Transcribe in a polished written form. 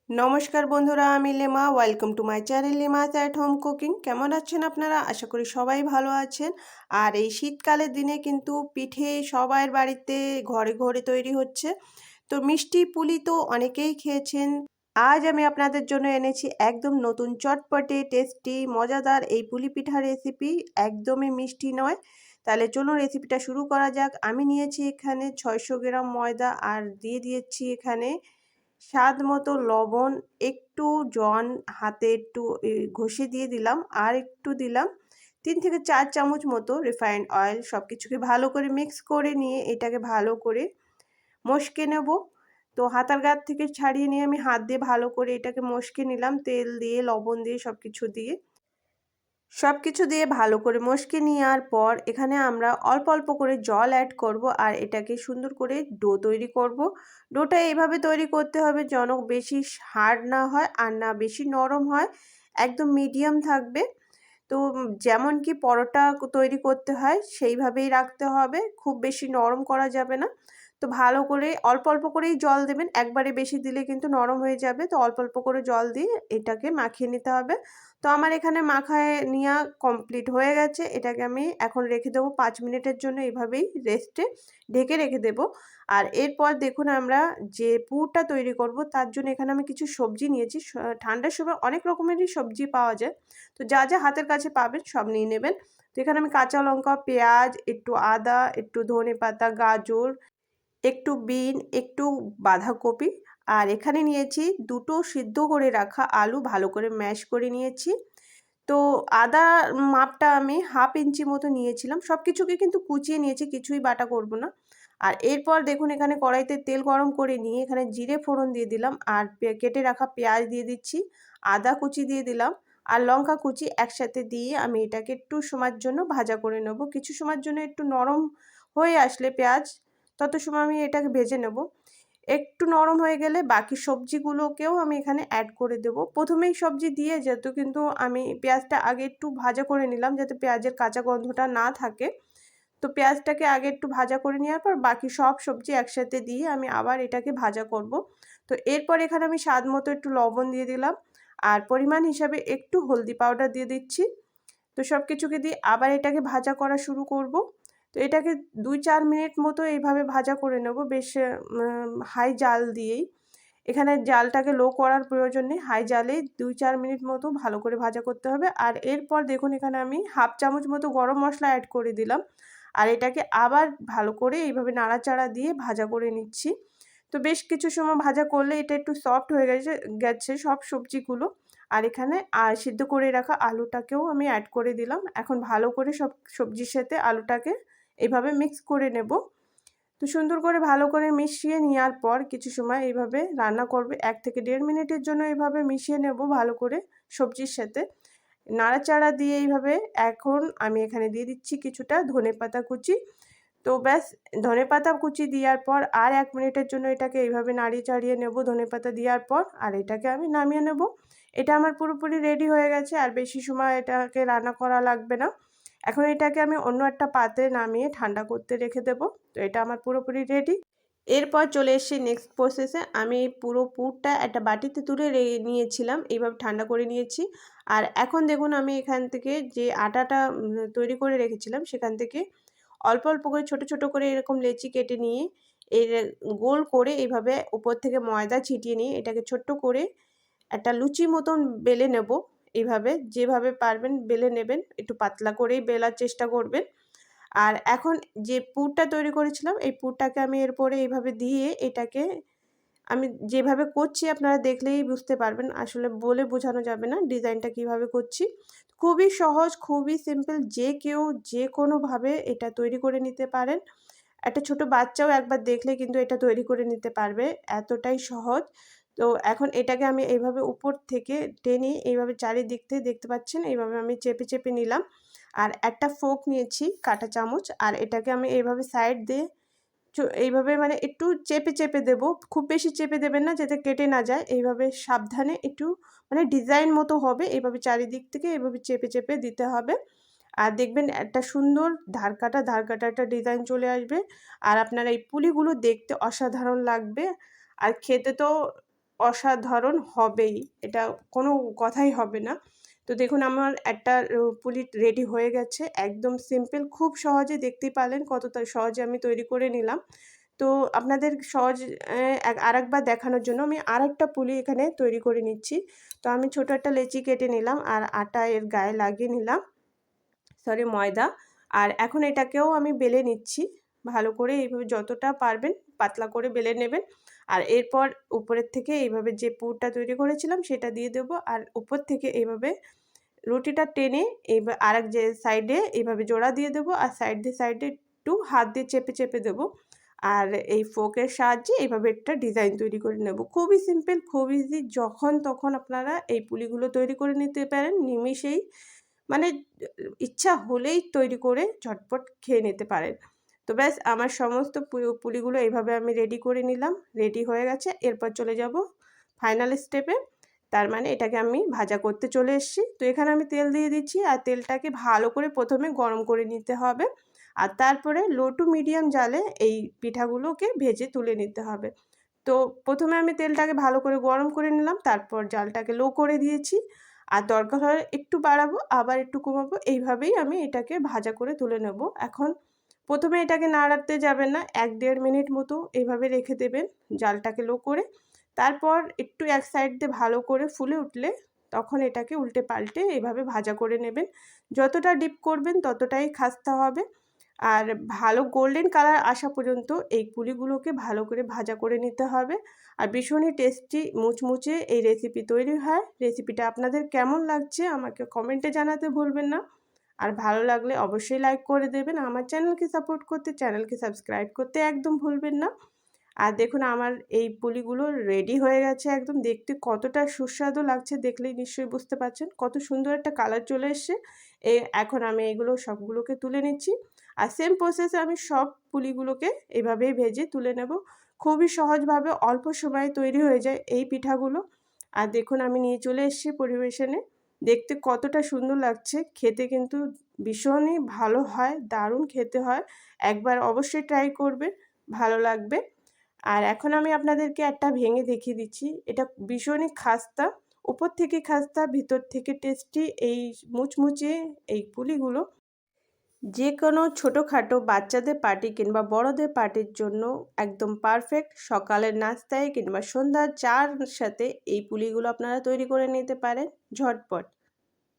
নমস্কার বন্ধুরা, আমি Lima. Welcome to my channel Lima's at home cooking. কেমন আছেন আপনারা? আশা করি সবাই ভালো আছেন। আর এই শীতকালের দিনে কিন্তু পিঠে সবার বাড়িতে ঘরে ঘরে তৈরি হচ্ছে। তো মিষ্টি পুলি তো অনেকেই খেয়েছেন। আজ আমি আপনাদের জন্য এনেছি একদম নতুন চটপটে টেস্টি মজাদার এই পুলি পিঠা রেসিপি। একদমই মিষ্টি নয়। তাহলে চলুন রেসিপিটা শুরু করা যাক। আমি নিয়েছি এখানে 600 গ্রাম ময়দা আর দিয়ে দিয়েছি এখানে স্বাদ মতো লবণ, একটু জন হাতে একটু ঘষে দিয়ে দিলাম, আর একটু দিলাম 3 থেকে 4 চামচ মতো রিফাইন্ড অয়েল। সব কিছুকে ভালো করে মিক্স করে নিয়ে এটাকে ভালো করে মশকে নেব। তো হাতার গাঁট থেকে ছাড়িয়ে নিয়ে আমি হাত দিয়ে ভালো করে এটাকে মশকে নিলাম, তেল দিয়ে লবণ দিয়ে সব কিছু দিয়ে ভালো করে মশকে নেওয়ার পর এখানে আমরা অল্প অল্প করে জল অ্যাড করব আর এটাকে সুন্দর করে ডো তৈরি করব। ডোটা এইভাবে তৈরি করতে হবে যেন বেশি হার্ড না হয় আর না বেশি নরম হয়, একদম মিডিয়াম থাকবে। তো যেমন কি পরোটা তৈরি করতে হয় সেইভাবেই রাখতে হবে, খুব বেশি নরম করা যাবে না। তো ভালো করে অল্প অল্প করেই জল দেবেন, একবারে বেশি দিলে কিন্তু নরম হয়ে যাবে। তো অল্প অল্প করে জল দিয়ে এটাকে মাখিয়ে নিতে হবে। তো আমার এখানে মাখায় নেওয়া কমপ্লিট হয়ে গেছে। এটাকে আমি এখন রেখে দেবো 5 মিনিটের জন্য, এইভাবেই রেস্টে ঢেকে রেখে দেবো। আর এরপর দেখুন আমরা যে পুরটা তৈরি করব তার জন্য এখানে আমি কিছু সবজি নিয়েছি। ঠান্ডার সময় অনেক রকমেরই সবজি পাওয়া যায়, তো যা যা হাতের কাছে পাবেন সব নিয়ে নেবেন। তো এখানে আমি কাঁচা লঙ্কা, পেঁয়াজ, একটু আদা, একটু ধনেপাতা, গাজর, একটু বিন, একটু বাঁধাকপি, আর এখানে নিয়েছি দুটো সিদ্ধ করে রাখা আলু, ভালো করে ম্যাশ করে নিয়েছি। তো আদার মাপটা আমি 1/2 ইঞ্চি মতো নিয়েছিলাম। সব কিছুকে কিন্তু কুচিয়ে নিয়েছি, কিছুই বাটা করব না। আর এরপর দেখুন এখানে কড়াইতে তেল গরম করে নিয়ে এখানে জিরে ফোড়ন দিয়ে দিলাম, আর কেটে রাখা পেঁয়াজ দিয়ে দিচ্ছি, আদা কুচি দিয়ে দিলাম, আর লঙ্কা কুচি একসাথে দিয়ে আমি এটাকে একটু সময়ের জন্য ভাজা করে নেব। কিছু সময়ের জন্য একটু নরম হয়ে আসলে পেঁয়াজ, তত সময় আমি এটাকে ভেজে নেব। একটু নরম হয়ে গেলে বাকি সবজিগুলোকেও আমি এখানে অ্যাড করে দেব। প্রথমেই সবজি দিয়ে যেহেতু কিন্তু আমি পেঁয়াজটা আগে একটু ভাজা করে নিলাম যাতে পেঁয়াজের কাঁচা গন্ধটা না থাকে। তো পেঁয়াজটাকে আগে একটু ভাজা করে নেওয়ার পর বাকি সব সবজি একসাথে দিয়ে আমি আবার এটাকে ভাজা করব। তো এরপর এখানে আমি স্বাদ মতো একটু লবণ দিয়ে দিলাম, আর পরিমাণ হিসাবে একটু হলদি পাউডার দিয়ে দিচ্ছি। তো সব কিছুকে দিয়ে আবার এটাকে ভাজা করা শুরু করব। তো এটাকে 2-4 মিনিট মতো এইভাবে ভাজা করে নেব, বেশ হাই জাল দিয়েই। এখানে জালটাকে লো করার প্রয়োজন নেই, হাই জালে 2-4 মিনিট মতো ভালো করে ভাজা করতে হবে। আর এরপর দেখুন এখানে আমি 1/2 চামচ মতো গরম মশলা অ্যাড করে দিলাম, আর এটাকে আবার ভালো করে এইভাবে নাড়াচাড়া দিয়ে ভাজা করে নিচ্ছি। তো বেশ কিছু সময় ভাজা করলে এটা একটু সফট হয়ে গেছে সব সবজিগুলো। আর এখানে সিদ্ধ করে রাখা আলুটাকেও আমি অ্যাড করে দিলাম। এখন ভালো করে সব সবজির সাথে আলুটাকে এইভাবে মিক্স করে নেব। তো সুন্দর করে ভালো করে মিশিয়ে নেওয়ার পর কিছু সময় এইভাবে রান্না করবে, 1 থেকে 1.5 মিনিটের জন্য এইভাবে মিশিয়ে নেব ভালো করে সবজির সাথে নাড়াচাড়া দিয়ে। এইভাবে এখন আমি এখানে দিয়ে দিচ্ছি কিছুটা ধনেপাতা কুচি। তো ব্যাস, ধনেপাতা কুচি দেওয়ার পর আর 1 মিনিটের জন্য এটাকে এইভাবে নাড়িয়ে চাড়িয়ে নেব ধনেপাতা দেওয়ার পর, আর এটাকে আমি নামিয়ে নেব। এটা আমার পুরোপুরি রেডি হয়ে গেছে, আর বেশি সময় এটাকে রান্না করা লাগবে না। এখন এটাকে আমি অন্য একটা পাত্রে নামিয়ে ঠান্ডা করতে রেখে দেব। তো এটা আমার পুরোপুরি রেডি। এরপর চলে এসেছি নেক্সট প্রসেসে। আমি পুরো পুরটা একটা বাটিতে তুলে নিয়েছিলাম, এইভাবে ঠান্ডা করে নিয়েছি। আর এখন দেখুন আমি এখান থেকে যে আটাটা তৈরি করে রেখেছিলাম সেখান থেকে অল্প অল্প করে ছোট ছোট করে এরকম লেচি কেটে নিয়ে এর গোল করে এইভাবে উপর থেকে ময়দা ছিটিয়ে নিয়ে এটাকে ছোট্ট করে একটা লুচি মতন বেলে নেব। এইভাবে যেভাবে পারবেন বেলে নেবেন, একটু পাতলা করেই বেলার চেষ্টা করবেন। আর এখন যে পুরটা তৈরি করেছিলাম এই পুরটাকে আমি এরপরে এইভাবে দিয়ে এটাকে আমি যেভাবে করছি আপনারা দেখলেই বুঝতে পারবেন, আসলে বলে বোঝানো যাবে না ডিজাইনটা কিভাবে করছি। খুবই সহজ, খুবই সিম্পল, যে কেউ যে কোনোভাবে এটা তৈরি করে নিতে পারেন। একটা ছোট বাচ্চাও একবার দেখলে কিন্তু এটা তৈরি করে নিতে পারবে, এতটাই সহজ। তো এখন এটাকে আমি এইভাবে উপর থেকে টেনে এইভাবে চারিদিক থেকে দেখতে পাচ্ছেন এইভাবে আমি চেপে চেপে নিলাম। আর একটা ফোর্ক নিয়েছি, কাঁটা চামচ, আর এটাকে আমি এইভাবে সাইড দিয়ে এইভাবে মানে একটু চেপে চেপে দেব। খুব বেশি চেপে দেবেন না যাতে কেটে না যায়, এইভাবে সাবধানে একটু মানে ডিজাইন মতো হবে, এইভাবে চারিদিক থেকে এইভাবে চেপে চেপে দিতে হবে। আর দেখবেন একটা সুন্দর ধার কাটা একটা ডিজাইন চলে আসবে। আর আপনার এই পুলিগুলো দেখতে অসাধারণ লাগবে, আর খেতে তো অসাধারণ হবেই, এটা কোনো কথাই হবে না। তো দেখুন আমার একটা পুলি রেডি হয়ে গেছে, একদম সিম্পল, খুব সহজে দেখতেই পারলেন কতটা সহজে আমি তৈরি করে নিলাম। তো আপনাদের সহজ আরেকবার দেখানোর জন্য আমি আরেকটা পুলি এখানে তৈরি করে নিচ্ছি। তো আমি ছোটো একটা লেচি কেটে নিলাম আর আটা এর গায়ে লাগিয়ে নিলাম, সরি ময়দা। আর এখন এটাকেও আমি বেলে নিচ্ছি ভালো করে, এইভাবে যতটা পারবেন পাতলা করে বেলে নেবেন। আর এরপর উপরের থেকে এইভাবে যে পুরটা তৈরি করেছিলাম সেটা দিয়ে দেবো, আর উপর থেকে এইভাবে রুটিটা টেনে এইবার আরেক যে সাইডে এইভাবে জোড়া দিয়ে দেবো, আর সাইডে একটু হাত দিয়ে চেপে চেপে দেবো। আর এই ফোকের সাহায্যে এইভাবে একটা ডিজাইন তৈরি করে নেব। খুবই সিম্পল, খুব ইজি, যখন তখন আপনারা এই পুলিগুলো তৈরি করে নিতে পারেন নিমিষেই, মানে ইচ্ছা হলেই তৈরি করে ঝটপট খেয়ে নিতে পারেন। তো ব্যাস আমার সমস্ত পুলিগুলো এইভাবে আমি রেডি করে নিলাম, রেডি হয়ে গেছে। এরপর চলে যাব ফাইনাল স্টেপে, তার মানে এটাকে আমি ভাজা করতে চলে এসেছি। তো এখানে আমি তেল দিয়ে দিচ্ছি, আর তেলটাকে ভালো করে প্রথমে গরম করে নিতে হবে, আর তারপরে লো টু মিডিয়াম জালে এই পিঠাগুলোকে ভেজে তুলে নিতে হবে। তো প্রথমে আমি তেলটাকে ভালো করে গরম করে নিলাম, তারপর জালটাকে লো করে দিয়েছি, আর দরকার হলে একটু বাড়াবো আবার একটু কমাবো, এইভাবেই আমি এটাকে ভাজা করে তুলে নেব। এখন প্রথমে এটাকে নাড়াতে যাবেন না, 1-1.5 মিনিট মতো এইভাবে রেখে দেবেন জালটাকে লো করে। তারপর একটু এক সাইড দিয়ে ভালো করে ফুলে উঠলে তখন এটাকে উল্টে পাল্টে এইভাবে ভাজা করে নেবেন। যতটা ডিপ করবেন ততটাই খাস্তা হবে। আর ভালো গোল্ডেন কালার আসা পর্যন্ত এই পুলিগুলোকে ভালো করে ভাজা করে নিতে হবে। আর ভীষণই টেস্টি মুচমুচে এই রেসিপি তৈরি হয়। রেসিপিটা আপনাদের কেমন লাগছে আমাকে কমেন্টে জানাতে ভুলবেন না। আর ভালো লাগলে অবশ্যই লাইক করে দেবেন। আমার চ্যানেলকে সাপোর্ট করতে চ্যানেলকে সাবস্ক্রাইব করতে একদম ভুলবেন না। আর দেখুন আমার এই পুলিগুলো রেডি হয়ে গেছে, একদম দেখতে কতটা সুস্বাদু লাগছে দেখলেই নিশ্চয়ই বুঝতে পারছেন, কত সুন্দর একটা কালার চলে এসছে। এখন আমি এগুলো সবগুলোকে তুলে নিচ্ছি, আর সেম প্রসেসে আমি সব পুলিগুলোকে এভাবেই ভেজে তুলে নেব। খুবই সহজভাবে অল্প সময়ে তৈরি হয়ে যায় এই পিঠাগুলো। আর দেখুন আমি নিয়ে চলে এসেছি পরিবেশনে, দেখতে কতটা সুন্দর লাগছে, খেতে কিন্তু ভীষণই ভালো হয়, দারুণ খেতে হয়। একবার অবশ্যই ট্রাই করবে, ভালো লাগবে। আর এখন আমি আপনাদেরকে একটা ভেঙে দেখিয়ে দিচ্ছি, এটা ভীষণই খাস্তা, উপর থেকে খাস্তা ভিতর থেকে টেস্টি এই মুচমুচে এই পুলিগুলো যে কোনো ছোটোখাটো বাচ্চাদের পার্টি কিংবা বড়দের পার্টির জন্য একদম পারফেক্ট। সকালের নাস্তায় কিংবা সন্ধ্যার চার সাথে এই পুলিগুলো আপনারা তৈরি করে নিতে পারেন ঝটপট।